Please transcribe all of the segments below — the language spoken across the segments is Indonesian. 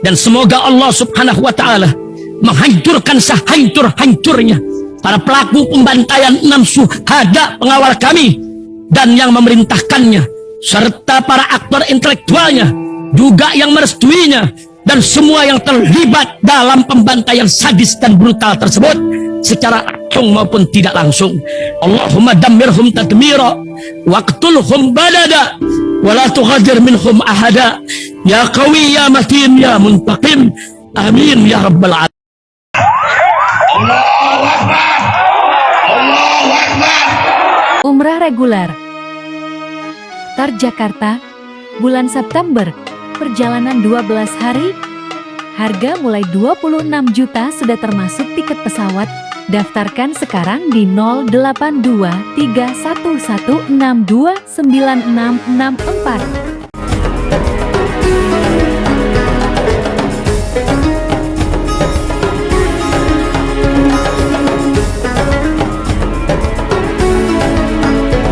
Dan semoga Allah subhanahu wa ta'ala menghancurkan sehancur-hancurnya para pelaku pembantaian 6 syuhada pengawal kami dan yang memerintahkannya, serta para aktor intelektualnya juga yang merestuinya, dan semua yang terlibat dalam pembantaian sadis dan brutal tersebut secara langsung maupun tidak langsung. Allahumma dammirhum tadmira waqtulhum balada wala tughadir minhum ahada ya qawi ya matin ya muntaqim amin ya rabbal alamin. Allahu Akbar, Allahu Akbar. Umrah reguler Tar Jakarta bulan September, perjalanan 12 hari, harga mulai 26 juta sudah termasuk tiket pesawat. Daftarkan sekarang di 082311629664.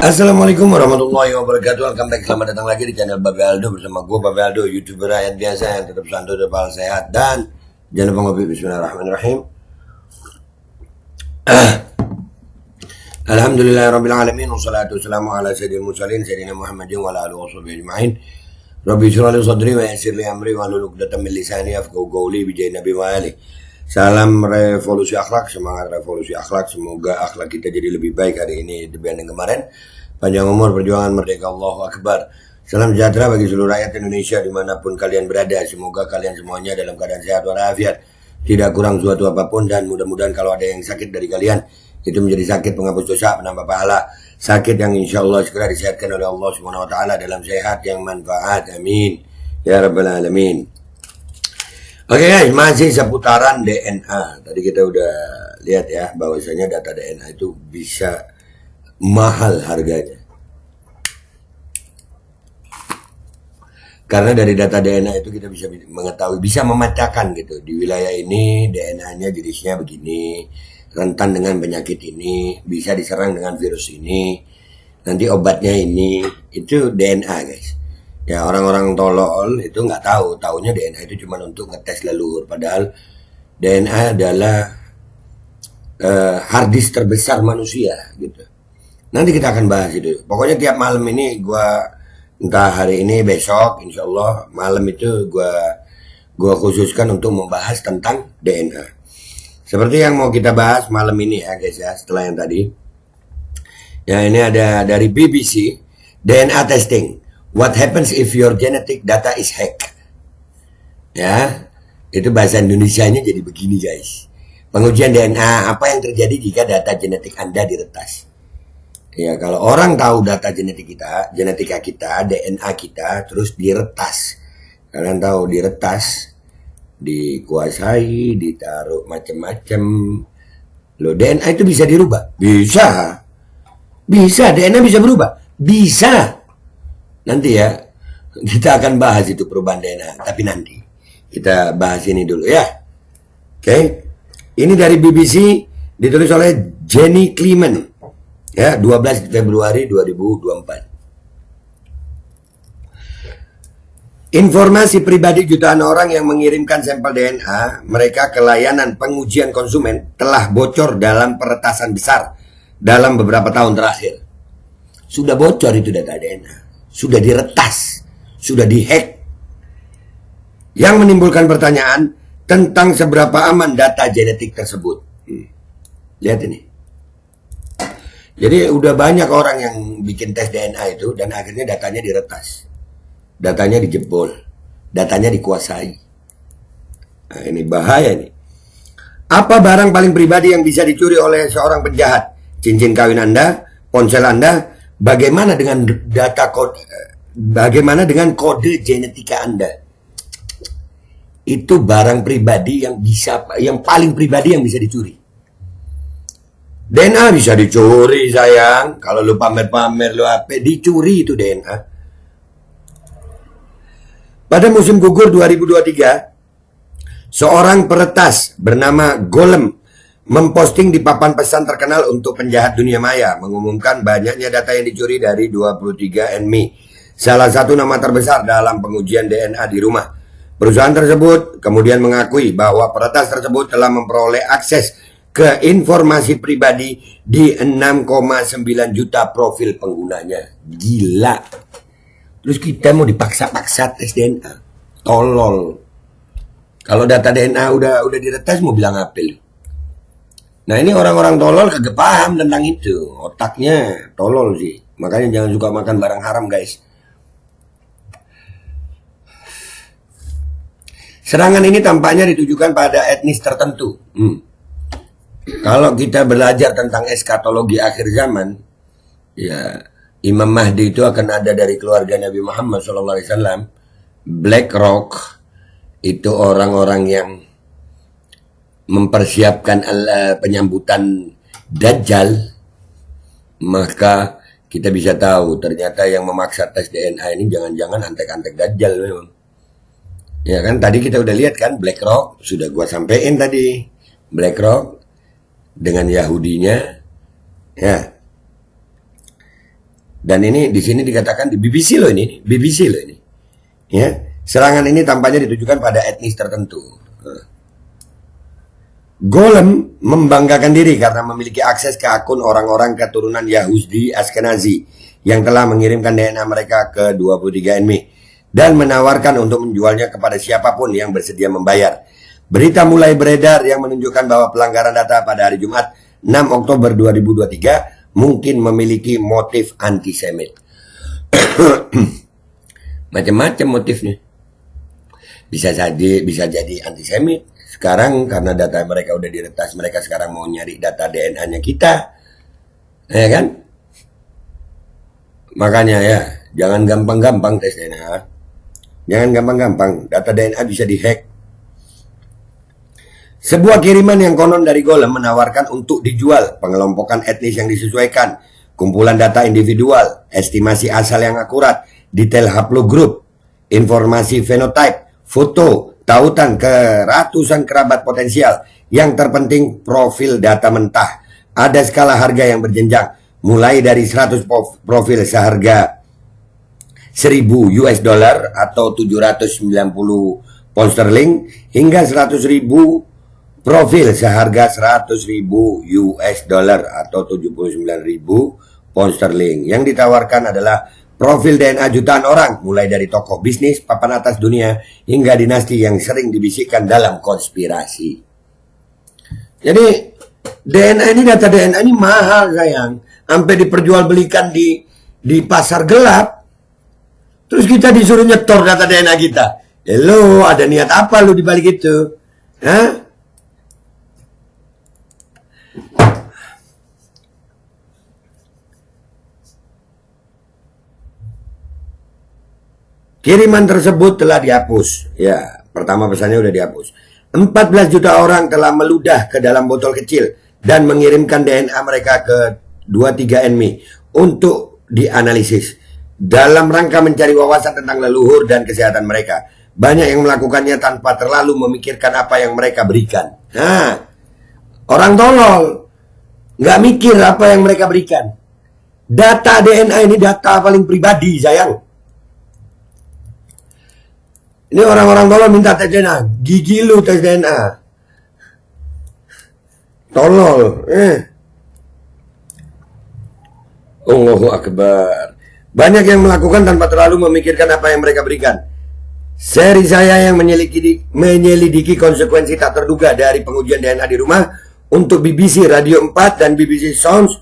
Assalamualaikum warahmatullahi wabarakatuh. Welcome back, selamat datang lagi di channel Babe Aldo bersama gue Babe Aldo, YouTuber rakyat biasa yang tetap santuy, tetap sehat, dan jangan lupa ngopi. Bismillahirrahmanirrahim. Alhamdulillahirrabbilalamin. Wassalatu wassalamu ala sayyidil mursalin Sayyidina Muhammadin wa ala alihi wa sahbihi ajma'in. Rabbi shrah li sadri wa yassir li amri wa hlul 'uqdatam min lisani yafqahu qawli bi jahi nabi wa alihi. Salam revolusi akhlak, semangat revolusi akhlak. Semoga akhlak kita jadi lebih baik hari ini dibanding kemarin. Panjang umur, perjuangan, merdeka, Allahu Akbar. Salam sejahtera bagi seluruh rakyat Indonesia dimanapun kalian berada. Semoga kalian semuanya dalam keadaan sehat walafiat, tidak kurang suatu apapun, dan mudah-mudahan kalau ada yang sakit dari kalian, itu menjadi sakit penghapus dosa, penambah pahala, sakit yang insya Allah segera disehatkan oleh Allah Subhanahu Wa Taala dalam sehat yang manfaat. Amin ya rabbal alamin. Oke guys, masih seputaran DNA. Tadi kita udah lihat ya bahwasanya data DNA itu bisa mahal harganya. Karena dari data DNA itu kita bisa mengetahui, bisa memetakan gitu. Di wilayah ini DNA-nya jenisnya begini, rentan dengan penyakit ini, bisa diserang dengan virus ini, nanti obatnya ini, itu DNA guys. Ya orang-orang tolol itu nggak tahu, taunya DNA itu cuma untuk ngetes leluhur. Padahal DNA adalah hard disk terbesar manusia gitu. Nanti kita akan bahas itu. Pokoknya tiap malam ini gua, entah hari ini besok, insya Allah malam itu gua khususkan untuk membahas tentang DNA. Seperti yang mau kita bahas malam ini ya guys ya, setelah yang tadi. Ya ini ada dari BBC, DNA testing. What happens if your genetic data is hacked? Ya, itu bahasa Indonesianya jadi begini guys. Pengujian DNA, apa yang terjadi jika data genetik Anda diretas? Ya, kalau orang tahu data genetika kita, DNA kita, terus diretas. Kalian tahu diretas, dikuasai, ditaruh macam-macam. Loh, DNA itu bisa dirubah? Bisa. Bisa, DNA bisa berubah? Bisa. Nanti ya, kita akan bahas itu perubahan DNA. Tapi nanti, kita bahas ini dulu ya. Oke. Ini dari BBC, ditulis oleh Jenny Clement. Ya, 12 Februari 2024. Informasi pribadi jutaan orang yang mengirimkan sampel DNA mereka ke layanan pengujian konsumen telah bocor dalam peretasan besar dalam beberapa tahun terakhir. Sudah bocor itu data DNA. Sudah diretas, sudah dihack. Yang menimbulkan pertanyaan tentang seberapa aman data genetik tersebut. Lihat ini. Jadi udah banyak orang yang bikin tes DNA itu dan akhirnya datanya diretas. Datanya dijebol. Datanya dikuasai. Nah, ini bahaya nih. Apa barang paling pribadi yang bisa dicuri oleh seorang penjahat? Cincin kawin Anda, ponsel Anda, bagaimana dengan kode genetika Anda? Itu barang pribadi yang paling pribadi yang bisa dicuri. DNA bisa dicuri sayang. Kalau lu pamer-pamer lu apa, dicuri itu DNA. Pada musim gugur 2023, seorang peretas bernama Golem memposting di papan pesan terkenal untuk penjahat dunia maya, mengumumkan banyaknya data yang dicuri dari 23andMe, salah satu nama terbesar dalam pengujian DNA di rumah. Perusahaan tersebut kemudian mengakui bahwa peretas tersebut telah memperoleh akses ke informasi pribadi di 6,9 juta profil penggunanya. Gila. Terus kita mau dipaksa-paksa tes DNA. Tolol. Kalau data DNA udah diretas mau bilang apa lu? Nah ini orang-orang tolol kagak paham tentang itu. Otaknya tolol sih. Makanya jangan suka makan barang haram guys. Serangan ini tampaknya ditujukan pada etnis tertentu. Kalau kita belajar tentang eskatologi akhir zaman, ya Imam Mahdi itu akan ada dari keluarga Nabi Muhammad SAW. BlackRock itu orang-orang yang mempersiapkan penyambutan Dajjal. Maka kita bisa tahu ternyata yang memaksa tes DNA ini jangan-jangan antek-antek Dajjal memang. Ya kan tadi kita udah lihat kan BlackRock, sudah gua sampein tadi. BlackRock dengan Yahudinya, ya. Dan ini di sini dikatakan di BBC loh ini, Ya, serangan ini tampaknya ditujukan pada etnis tertentu. Golem membanggakan diri karena memiliki akses ke akun orang-orang keturunan Yahudi Ashkenazi yang telah mengirimkan DNA mereka ke 23andMe dan menawarkan untuk menjualnya kepada siapapun yang bersedia membayar. Berita mulai beredar yang menunjukkan bahwa pelanggaran data pada hari Jumat 6 Oktober 2023 mungkin memiliki motif antisemit. Macam-macam motifnya. Bisa jadi antisemit. Sekarang karena data mereka udah diretas, mereka sekarang mau nyari data DNA-nya kita. Ya kan? Makanya ya, jangan gampang-gampang tes DNA. Jangan gampang-gampang, data DNA bisa dihack. Sebuah kiriman yang konon dari Golem menawarkan untuk dijual, pengelompokan etnis yang disesuaikan, kumpulan data individual, estimasi asal yang akurat, detail haplogroup, informasi fenotype, foto, tautan ke ratusan kerabat potensial. Yang terpenting profil data mentah. Ada skala harga yang berjenjang, mulai dari 100 profil seharga 1.000 US dollar atau 790 pound sterling hingga 100.000 profil seharga 100.000 US dollar atau 79.000 pound sterling. Yang ditawarkan adalah profil DNA jutaan orang, mulai dari tokoh bisnis papan atas dunia hingga dinasti yang sering dibisikkan dalam konspirasi. Jadi DNA ini, data DNA ini mahal sayang, sampai diperjualbelikan di pasar gelap. Terus kita disuruh nyetor data DNA kita. Hello, ada niat apa lu dibalik itu? Hah? Kiriman tersebut telah dihapus. Ya, pertama pesannya udah dihapus. 14 juta orang telah meludah ke dalam botol kecil dan mengirimkan DNA mereka ke 23andMe untuk dianalisis dalam rangka mencari wawasan tentang leluhur dan kesehatan mereka. Banyak yang melakukannya tanpa terlalu memikirkan apa yang mereka berikan. Nah, orang tolol nggak mikir apa yang mereka berikan. Data DNA ini data paling pribadi sayang. Ini orang-orang tolol minta tes DNA. Gigi lu tes DNA. Tolol. Allahu Akbar. Banyak yang melakukan tanpa terlalu memikirkan apa yang mereka berikan. Seri saya yang menyelidiki konsekuensi tak terduga dari pengujian DNA di rumah untuk BBC Radio 4 dan BBC Sounds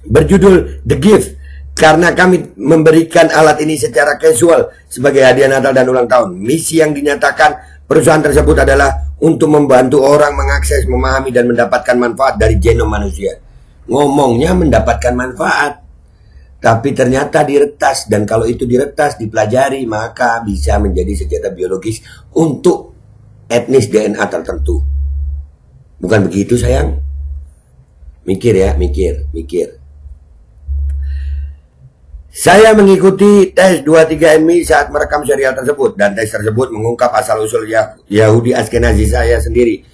berjudul The Gift. Karena kami memberikan alat ini secara casual sebagai hadiah Natal dan ulang tahun. Misi yang dinyatakan perusahaan tersebut adalah untuk membantu orang mengakses, memahami, dan mendapatkan manfaat dari genom manusia. Ngomongnya mendapatkan manfaat, tapi ternyata diretas. Dan kalau itu diretas, dipelajari, maka bisa menjadi senjata biologis untuk etnis DNA tertentu. Bukan begitu sayang? Mikir ya, mikir. Saya mengikuti tes 23andMe saat merekam serial tersebut, dan tes tersebut mengungkap asal-usul Yahudi Ashkenazi saya sendiri.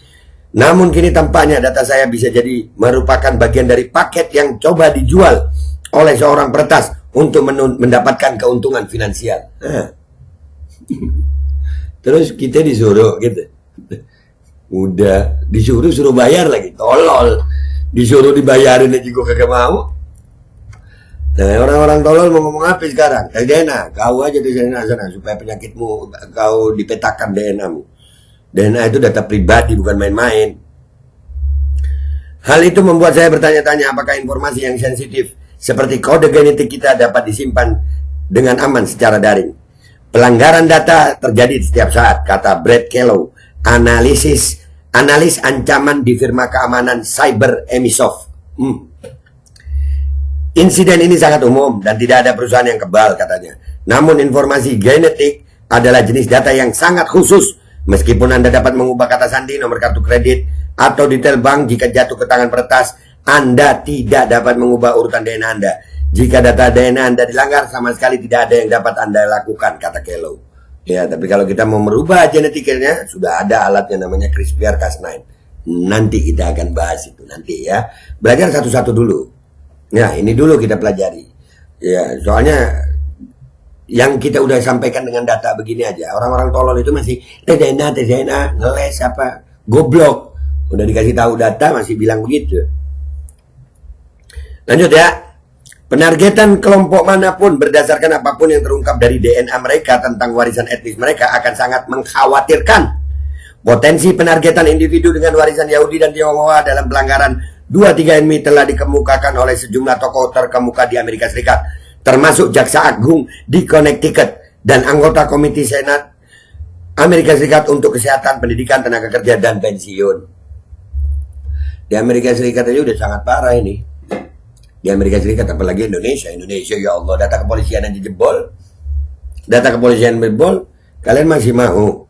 Namun kini tampaknya data saya bisa jadi merupakan bagian dari paket yang coba dijual oleh seorang peretas untuk mendapatkan keuntungan finansial. Terus kita disuruh gitu. Udah disuruh bayar lagi, tolol. Disuruh dibayarin aja gue kagak mau. Nah, orang-orang tolol mau ngomong apa sekarang? DNA, kau aja di sana supaya penyakitmu kau dipetakan DNA-mu. DNA itu data pribadi, bukan main-main. Hal itu membuat saya bertanya-tanya apakah informasi yang sensitif seperti kode genetik kita dapat disimpan dengan aman secara daring. Pelanggaran data terjadi setiap saat, kata Brad Kellow, analis ancaman di firma keamanan Cyber Emisoft. Insiden ini sangat umum dan tidak ada perusahaan yang kebal, katanya. Namun informasi genetik adalah jenis data yang sangat khusus. Meskipun Anda dapat mengubah kata sandi, nomor kartu kredit, atau detail bank jika jatuh ke tangan peretas, Anda tidak dapat mengubah urutan DNA Anda. Jika data DNA Anda dilanggar, sama sekali tidak ada yang dapat Anda lakukan, kata Kellow. Ya, tapi kalau kita mau merubah genetiknya, sudah ada alatnya namanya CRISPR-Cas9. Nanti kita akan bahas itu nanti ya. Belajar satu-satu dulu. Ya, ini dulu kita pelajari. Ya, soalnya yang kita udah sampaikan dengan data begini aja. Orang-orang tolol itu masih DNA, ngeles apa, goblok. Udah dikasih tahu data masih bilang begitu. Lanjut ya. Penargetan kelompok manapun berdasarkan apapun yang terungkap dari DNA mereka tentang warisan etnis mereka akan sangat mengkhawatirkan. Potensi penargetan individu dengan warisan Yahudi dan Tionghoa dalam pelanggaran 23andMe telah dikemukakan oleh sejumlah tokoh terkemuka di Amerika Serikat, termasuk Jaksa Agung di Connecticut dan anggota Komite Senat Amerika Serikat untuk Kesehatan, Pendidikan, Tenaga Kerja, dan Pensiun. Di Amerika Serikat aja udah sangat parah ini. Di Amerika Serikat, apalagi Indonesia, ya Allah, data kepolisian aja jebol. Data kepolisian jebol, kalian masih mau?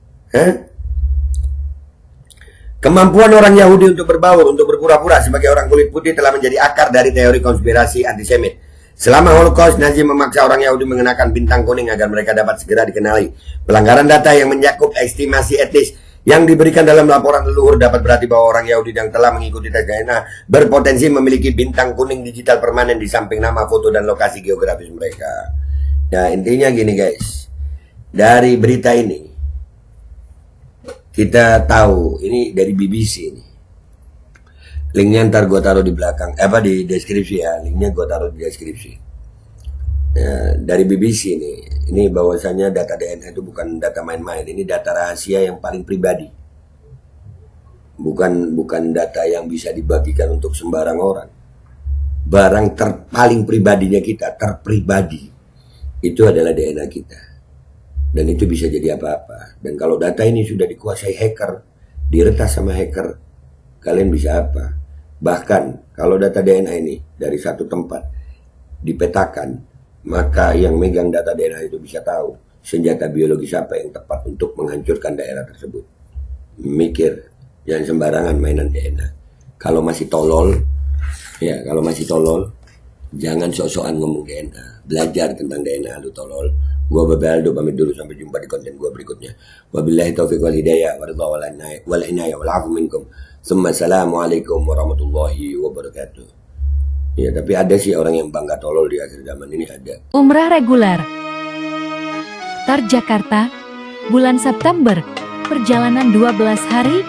Kemampuan orang Yahudi untuk berbaur, untuk berpura-pura sebagai orang kulit putih telah menjadi akar dari teori konspirasi antisemit. Selama Holocaust, Nazi memaksa orang Yahudi mengenakan bintang kuning agar mereka dapat segera dikenali. Pelanggaran data yang mencakup estimasi etnis yang diberikan dalam laporan leluhur dapat berarti bahwa orang Yahudi yang telah mengikuti tes DNA berpotensi memiliki bintang kuning digital permanen di samping nama, foto, dan lokasi geografis mereka. Nah, intinya gini guys, dari berita ini kita tahu, ini dari BBC ini. Linknya ntar gue taruh di belakang, di deskripsi ya, linknya gue taruh di deskripsi. Ya, dari BBC ini bahwasanya data DNA itu bukan data main-main, ini data rahasia yang paling pribadi. Bukan data yang bisa dibagikan untuk sembarang orang. Barang paling pribadinya kita, terpribadi, itu adalah DNA kita. Dan itu bisa jadi apa-apa. Dan kalau data ini sudah dikuasai hacker, diretas sama hacker, kalian bisa apa? Bahkan kalau data DNA ini dari satu tempat dipetakan, maka yang megang data DNA itu bisa tahu senjata biologis apa yang tepat untuk menghancurkan daerah tersebut. Mikir, jangan sembarangan mainan DNA. Kalau masih tolol, jangan sok-sokan ngomong DNA. Belajar tentang DNA, lu tolol. Gua Babaldo pamit dulu, sampai jumpa di konten gua berikutnya. Wabillahi taufiq wal hidayah wal inayah wal afu minkum. Assalamualaikum warahmatullahi wabarakatuh. Ya, tapi ada sih orang yang bangga tolol di akhir zaman ini, ada. Umrah reguler Tar Jakarta, bulan September, perjalanan 12 hari,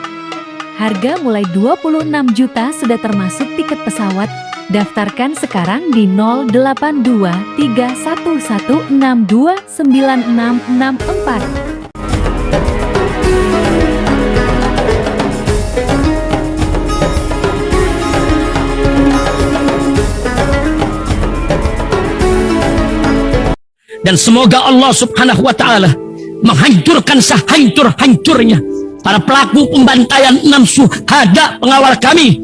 harga mulai 26 juta sudah termasuk tiket pesawat. Daftarkan sekarang di 082311629664. Dan semoga Allah Subhanahu wa Ta'ala menghancurkan sehancur-hancurnya para pelaku pembantaian 6 syuhada pengawal kami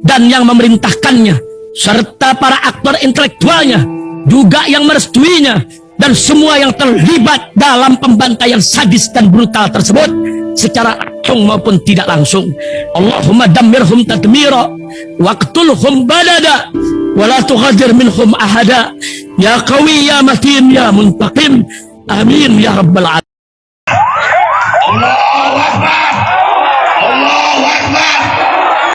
dan yang memerintahkannya, serta para aktor intelektualnya, juga yang merestuinya, dan semua yang terlibat dalam pembantaian sadis dan brutal tersebut secara langsung maupun tidak langsung. Allahumma dammirhum tadmira waqtulhum badada wala tughadir minhum ahada ya qawi ya matin ya muntaqim, amin ya rabbal alamin. Allahu Akbar.